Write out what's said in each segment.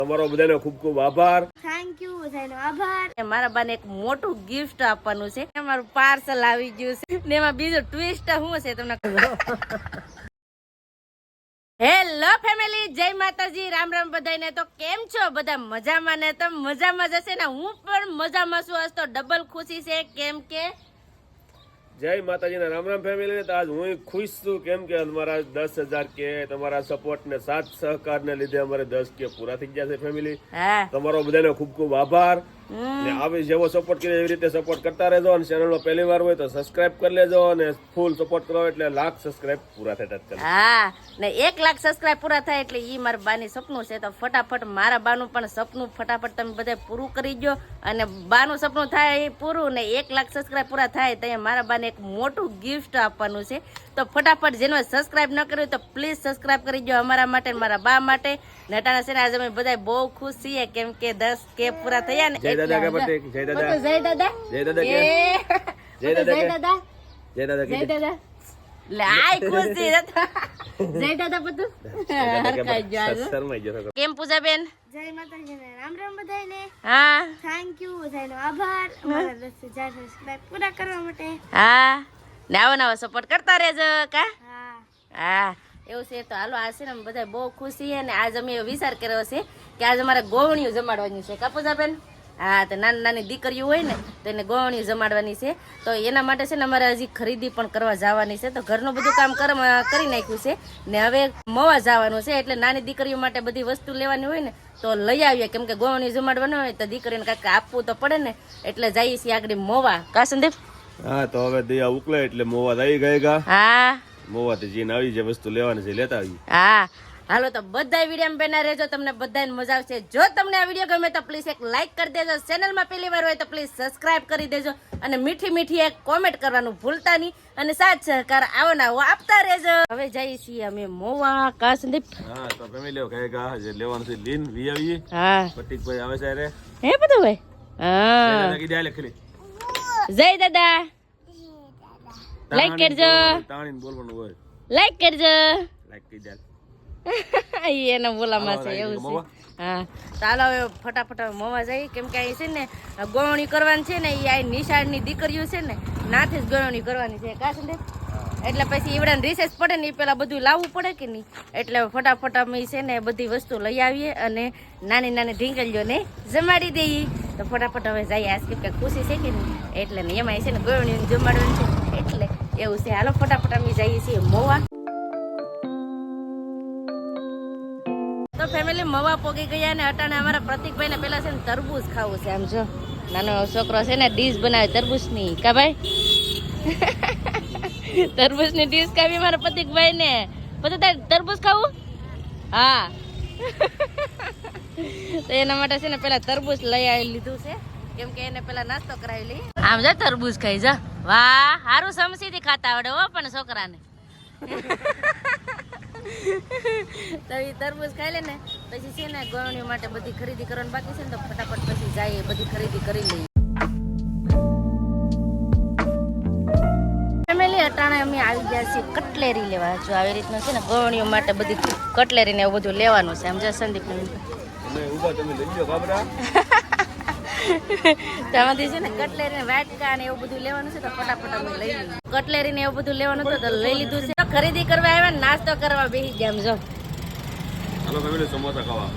તમારો બધાનો ખૂબ ખૂબ આભાર. થેન્ક યુ બધાનો આભાર. મારા બાને એક મોટું ગિફ્ટ આપવાનું છે. અમારું પાર્સલ આવી ગયું છે ને એમાં બીજું ટ્વિસ્ટ શું છે તમને હેલો ફેમિલી, જય માતાજી, રામ રામ બધાને. તો કેમ છો બધા? મજામાં ને? તો મજામાં જશે ને? હું પણ મજામાં છું. આજ તો ડબલ ખુશી છે કેમ કે જય માતાજીના રામ રામ ફેમિલી. તો આજ હું ખુશ છું કેમ કે અમારા 10,000 કે તમારા સપોર્ટ ને સાથ સહકાર ને લીધે અમારે 10 કે પૂરા થઈ ગયા છે ફેમિલી. હા, તમારો બધાનો ખૂબ ખૂબ આભાર. ને આવી જેવો સપોર્ટ કર્યો એવી રીતે સપોર્ટ કરતા રહેજો. અને ચેનલમાં પહેલી વાર હોય તો સબસ્ક્રાઇબ કરી લેજો અને ફૂલ સપોર્ટ કરો એટલે લાખ સબસ્ક્રાઇબ પૂરા થાય. હા, ને 1 લાખ સબસ્ક્રાઇબ પૂરા થાય એટલે ઈ મારા બાની સપનું છે. તો ફટાફટ મારા બાનું પણ સપનું ફટાફટ તમે બધા પૂરું કરી દો. અને બાનું સપનું થાય એ પૂરું ને 1 લાખ સબસ્ક્રાઇબ પૂરા થાય તો મારા બાને એક મોટું ગિફ્ટ આપવાનું છે. તો ફટાફટ જેનો સબસ્ક્રાઇબ ન કર્યું તો પ્લીઝ સબસ્ક્રાઇબ કરી દો અમારા માટે, મારા બા માટે. નટાણા છે ને આજે અમે બધા બહુ ખુશ છીએ કેમ કે 10 કે પૂરા થયા ને. જય દાદા કે પટેલ, જય દાદા, જય દાદા, જય દાદા કે, જય દાદા, જય દાદા, જય દાદા, જય દાદા. લે આય ખુશી જય દાદા બધું હરખાઈ ગયો. શરમાઈ ગયો. કેમ પૂજા બેન? જય માતાજી ને રામ રામ બધાને. હા થેન્ક યુ બધાનો આભાર અમારા 10,000 સબસ્ક્રાઇબ પૂરા કરવા માટે. હા, ને આવો નવો સપોર્ટ કરતા રહેજો કા. હા હા એવું છે. તો હાલો આ છે ને અમે બધા બહુ ખુશ છીએ અને આજ અમે વિચાર કર્યો છે કે આજ અમારે ગોવણીઓ જમાડવાની છે કા પૂજા બેન? હા, તો નાની નાની દીકરીઓ હોય ને તો એને ગોવણીઓ જમાડવાની છે. તો એના માટે છે ને અમારે હજી ખરીદી પણ કરવા જવાની છે. તો ઘરનું બધું કામ કરી નાખ્યું છે ને હવે મવા જવાનું છે. એટલે નાની દીકરીઓ માટે બધી વસ્તુ લેવાની હોય ને તો લઈ આવીએ કેમ કે ગોવણીઓ જમાડવાનું હોય તો દીકરીને કાંઈક આપવું તો પડે ને. એટલે જઈએ છીએ આગળ મોવા કા સંદીપ? હા, તો હવે દયા ઉકલે એટલે મોવા આવી ગયેગા. હા, મોવાથી જીને આવી જે વસ્તુ લેવાની છે લેતા આવી. હા હાલો તો બધા વિડીયો બેના રહેજો, તમને બધાને મજા આવશે. જો તમને આ વિડીયો ગમે તો પ્લીઝ એક લાઈક કરી દેજો. ચેનલમાં પહેલી વાર હોય તો પ્લીઝ સબસ્ક્રાઇબ કરી દેજો અને મીઠી મીઠી એક કોમેન્ટ કરવાનું ભૂલતા નહીં અને સાથ સહકાર આવો ના આવો આપતા રહેજો. હવે જઈએ છીએ અમે મોવા કા સંદીપ? હા, તો ફેમિલી કહેગા જે લેવાનું છે લીન વી આવી. હા, પટીકભાઈ આવે છે રે. હે બધું ભાઈ. હા, દાદા કીધા લે ખરી. જય દાદા, લાઈક કરજો, તાણીને બોલવાનું હોય. લાઈક કરજો. લાઈક કરી દે. એના બોલામાં છે એવું છે. હા, ચાલો હવે ફટાફટ મોવા જઈએ કેમ કે અહીં છે ને ગોવણી કરવાની છે ને એ આ નિશાળની દીકરીઓ છે ને નાથે જ ગોવણી કરવાની છે કા સંદીપ? એટલે પછી ઈવડાને રિસેસ પડે ને એ પેલા બધું લાવવું પડે કે નહીં. એટલે ફટાફટ અમે છે ને બધી વસ્તુ લઈ આવીએ અને નાની નાની ઢીંગલીઓને જમાડી દઈએ. તો ફટાફટ હવે જઈએ. આજ કે ખુશી છે કે નહીં એટલે ને એમાં છે ને ગોવણી જમાડવાની છે એટલે એવું છે. હાલો ફટાફટ અમે જઈએ છીએ મોવા. તો ફેમિલી મવા પોગી ગયા ને અટાણે અમારા પ્રતિકભાઈ ને પેલા છે ને તરબૂચ ખાવું છે. આમ જો નાનો છોકરો છે ને ડીશ બનાવે તરબૂચ ની કા ભાઈ? તરબૂચ ની ડીશ ખાવી મારા પ્રતિકભાઈ ને. પછી તારે તરબૂચ ખાવું? હા તો એના માટે છે ને પેલા તરબૂચ લઈ આવી લીધું છે કેમ કે એને પેલા નાસ્તો કરાવી લઈ. આમ જા તરબૂચ ખાઈ જા. વાહ, હારું સમસી થી ખાતા આવડે હો પણ છોકરાને. તો એ તરબૂચ ખાઈ લે ને પછી છે ને ગોવણીઓ માટે બધી ખરીદી કરવાની બાકી છે ને તો ફટાફટ પછી જઈએ બધી ખરીદી કરી લઈએ. ફેમિલી અટાણે અમે આવી ગયા છીએ કટલેરી લેવા. જો આવી રીતનું છે ને ગોવણીઓ માટે બધી કટલેરી ને એવું બધું લેવાનું છે. આમ જો સંદીપ તમે ઊભા તમે લઈ લો કાબરા. તેમાંથી છે ને કટલેરી ને વાટકા ને એવું બધું લેવાનું છે તો ફટાફટ અમે લઈ લઈએ. કટલેરી ને એવું બધું લેવાનું હતું તો લઈ લીધું છે. ખરીદી કરવા આવ્યા ને નાસ્તો કરવા બેસી ગયા. આમ જો હાલો ફેમિલી સમોસા ખાવા.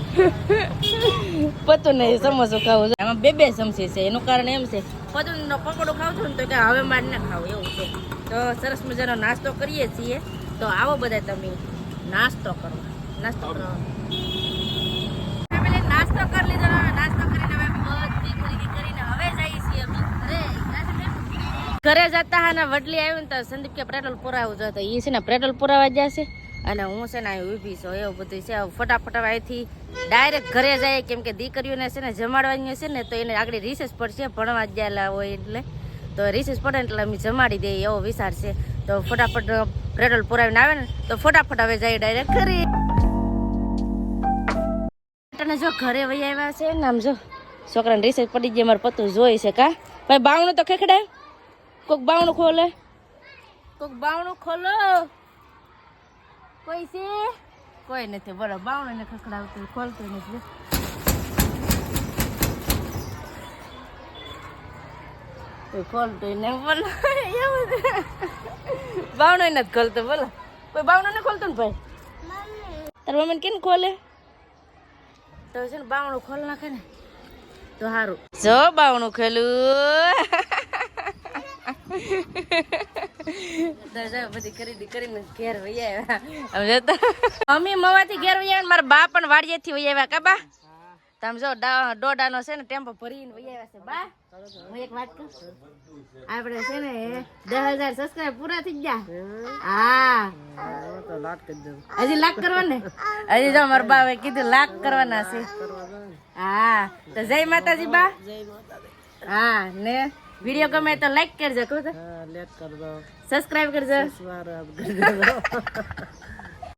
પતું નહીં સમોસો ખાવું છે. આમાં બે સમસી છે. એનું કારણ એમ છે પતું નો પકોડો ખાવ છું ને તો કે હવે માર ના ખાવું એવું છે. તો સરસ મજાનો નાસ્તો કરીએ છીએ. તો આવો બધા તમે નાસ્તો કરવા. નાસ્તો કરો. ફેમિલી નાસ્તો કરી લીધો. નાસ્તો કરીને હવે બધી ખરીદી કરીને હવે જઈએ છીએ અમે ઘરે જતા હા ને વડલી આવ્યું ને તો સંદીપ કે પેટ્રોલ પુરાવું જો તો એ છે ને પેટ્રોલ પુરાવા જશે અને હું છે ને અહીં ઊભી છું એવું બધું છે. ફટાફટ અહીંથી ડાયરેક્ટ ઘરે જાય કેમ કે દીકરીઓને છે ને જમાડવાની છે ને તો એને આગળ રિસેસ પડશે ભણવા ગયેલા હોય એટલે તો રિસેસ પડે એટલે અમે જમાડી દઈએ એવો વિચાર છે. તો ફટાફટ પેટ્રોલ પુરાવીને આવે ને તો ફટાફટ હવે જાય ડાયરેક્ટ ઘરે. જો ઘરે વહી આવ્યા છે ને આમ જો છોકરાને રિસેસ પડી ગઈ મારે પતું જોઈ છે કા ભાઈ? બાવણું તો ખેખડાય. કોક બાવણું ખોલે, કોક બાવણું ખોલો. કોઈ છે? કોઈ નથી. બોલો બાવણું ને ખખડાવતું ખોલતું નથી. ખોલતો ને બોલ એવું બાવણો નથી ખોલતો બોલો કોઈ બાવણો ને ખોલતો ને ભાઈ તાર મમ્મી કેમ ખોલે તો છે ને બાવણું ખોલ નાખે ને તો સારું જો બાવણું ખોલું બધી ખરીદી કરીને ઘેર વહી આવ્યા મમ્મી મવાથી ઘેર વહી આવ્યા મારા બા પણ વાડીએથી વહી આવ્યા કા બા તમે જો દોડાનો છે ને ટેમ્પો ભરીને વહી આવ્યા છે બા હું એક વાત કહું આપણે છે ને 10,000 સબસ્ક્રાઇબ પૂરા થઈ ગયા હા હજી લાખ કરવાને હજી જો મારા બાએ કીધું લાખ કરવાના છે હા તો જય માતાજી બા હા ને વિડીયો ગમે તો લાઈક કરજો કહો તો સબસ્ક્રાઇબ કરજો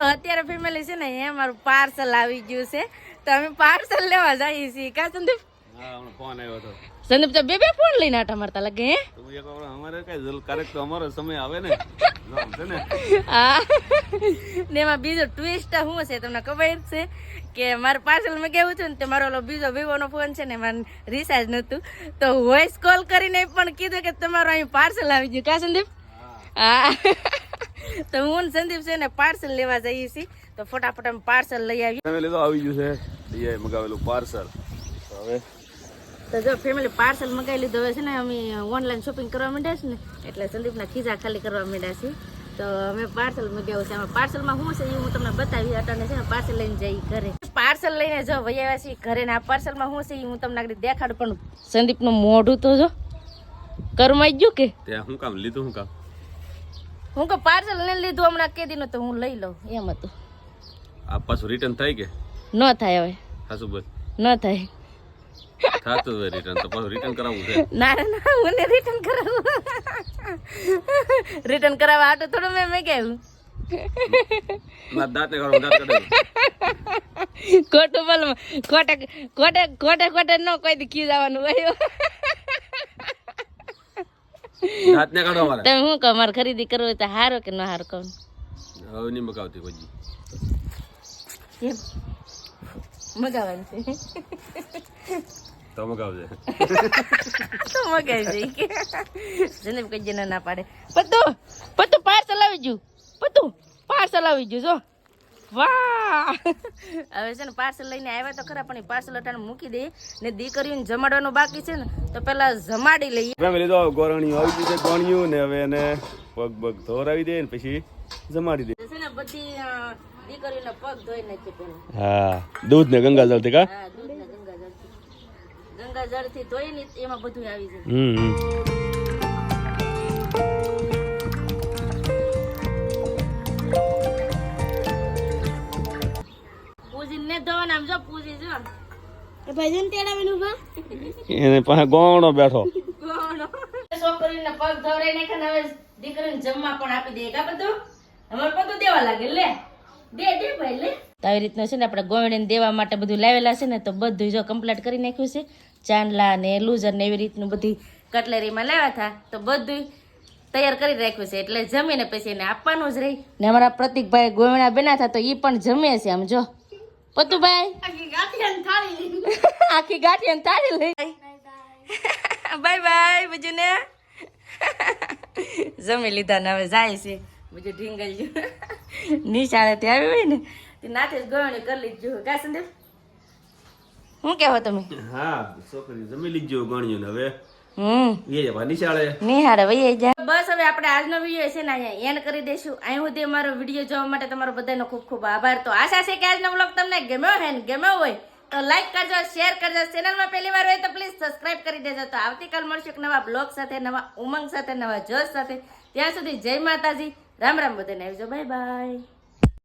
અત્યારે ફેમિલી છે ને એ મારું પાર્સલ આવી ગયું છે તો અમે પાર્સલ લેવા જઈએ છીએ કા સંદીપ ફોન આવ્યો હતો સંદીપ તો બે ફોન લઈને આટા મારતા લાગે હે અમારે કઈ કારેક તો અમારો સમય આવે ને હા ને એમાં બીજો ટ્વિસ્ટ શું છે તમને ખબર છે કે મારે પાર્સલ માં કેવું છે ને તે મારો ઓલો બીજો વિવો નો ફોન છે ને મારે રિચાર્જ નતું તો વોઇસ કોલ કરીને પણ કીધું કે તમારું અહીં પાર્સલ આવી ગયું કા સંદીપ હા તો હું ને સંદીપ છે ને પાર્સલ લેવા જઈએ છીએ તો ફટાફટ અમે પાર્સલ લઈ આવીએ ફેમિલી તો આવી ગયું છે ડીઆઈ મગાવેલું પાર્સલ હવે તો જો ફેમિલી પાર્સલ મગાવી લીધું હવે છે ને અમે ઓનલાઈન શોપિંગ કરવા માંડ્યા છે ને એટલે સંદીપના ખીજા ખાલી કરવા માંડ્યા છે તો અમે પાર્સલ મગાવ્યું છે આમાં પાર્સલમાં શું છે એ હું તમને બતાવી અટાણે છે ને પાર્સલ લઈને જઈ ઘરે પાર્સલ લઈને જો વહી આવ્યા છીએ ઘરે ને આ પાર્સલમાં શું છે એ હું તમને આગળ દેખાડું પણ સંદીપનું મોઢું તો જો કરમાઈ ગયું કે ત્યાં શું કામ લીધું શું કામ હું કે પાર્સલ લઈને લીધું હમણાં કેદી નું તો હું લઈ લઉં એમ હતું આ પાછું રિટર્ન થાય કે ન થાય હવે હાસુ બોલ ન થાય થાતું હોય રિટર્ન તો પાછું રિટર્ન કરાવવું છે ના મને રિટર્ન કરાવું રિટર્ન કરાવવા આટો થોડું મેં કહ્યું મારા દાંતને કાઢો દાંત કાઢો ખોટું બોલ ખોટે ન કોઈ દી ખીજાવાનું હોય દાંતને કાઢો મારા તમે શું કહો મારે ખરીદી કરવી હોય તો હારો કે ન હારો કહું હવે નહીં મગાવતી કોઈ એમ મગાવવાનું છે તો મગાવજે તો મગાવી દઈ જને કઈ જને ના પાડે પતું પાર્સલ આવી ગયું પતું પાર્સલ આવી ગયું જો વાહ હવે છે ને પાર્સલ લઈને આવ્યા તો ખરા પણ એ પાર્સલ અટાણે મૂકી દે ને દીકરીઓને જમાડવાનું બાકી છે ને તો પેલા જમાડી લઈએ ફેમિલી તો ગોરણીયું આવી ગયું છે ગોણિયું ને હવે એને પગ ધોરાવી દે ને પછી જમાડી દે છે ને બધી દીકરીઓને પગ ધોઈ નાખી પેલા હા દૂધ ને ગંગાજળ થી કા હા દૂધ ને ગંગાજળ થી ધોઈ ને એમાં બધું આવી જાય પૂજીને ધોવાના આમ જો પૂજી જો એ ભજન તેડાવેલું બા એને પાસે ગોણો બેઠો છોકરીને પગ ધોરાઈ નાખે ને હવે દીકરીને જમવા પણ આપી દે કા બધું અમારે બધું દેવા લાગે લે દે ભાઈ લે આવી રીતના છે ને આપણે ગોવણીને દેવા માટે બધું લાવેલા છે ને તો બધું જો કમ્પ્લીટ કરી નાખ્યું છે ચાંદલા ને લૂઝર ને એવી રીતનું બધી કટલેરીમાં લાવ્યા હતા તો બધું તૈયાર કરી રાખ્યું છે એટલે જમીને પછી એને આપવાનું જ રહી ને અમારા પ્રતિકભાઈ ગોવણા બના હતા તો એ પણ જમે છે આમ જો પતુભાઈ આખી ગાંઠિયાની થાળી લઈ બાય બાય બીજું ને જમી લીધા ને હવે જાય છે બીજું ઢીંગલ નિશાળેથી આવી હોય ને તે નાથે જ ગવણી કરી લીધું કા સંદીપ શું કહેવો તમે હા છોકરી જમી લીજો ગણ્યું ને હવે નિહાળે વહી જાય બસ હવે આપણે આજનો વિડીયો છે ને અહીંયા એન્ડ કરી દઈશું અહીં સુધી અમારો વિડીયો જોવા માટે તમારો બધાનો ખૂબ ખૂબ આભાર તો આશા છે કે આજનો વ્લોગ તમને ગમ્યો હે ને ગમ્યો હોય તો લાઈક કરજો શેર કરજો ચેનલમાં પહેલી વાર હોય તો પ્લીઝ સબસ્ક્રાઇબ કરી દેજો તો આવતીકાલ મળશું એક નવા બ્લોગ સાથે નવા ઉમંગ સાથે નવા જોશ સાથે ત્યાં સુધી જય માતાજી રામ રામ બધાને આવજો બાય બાય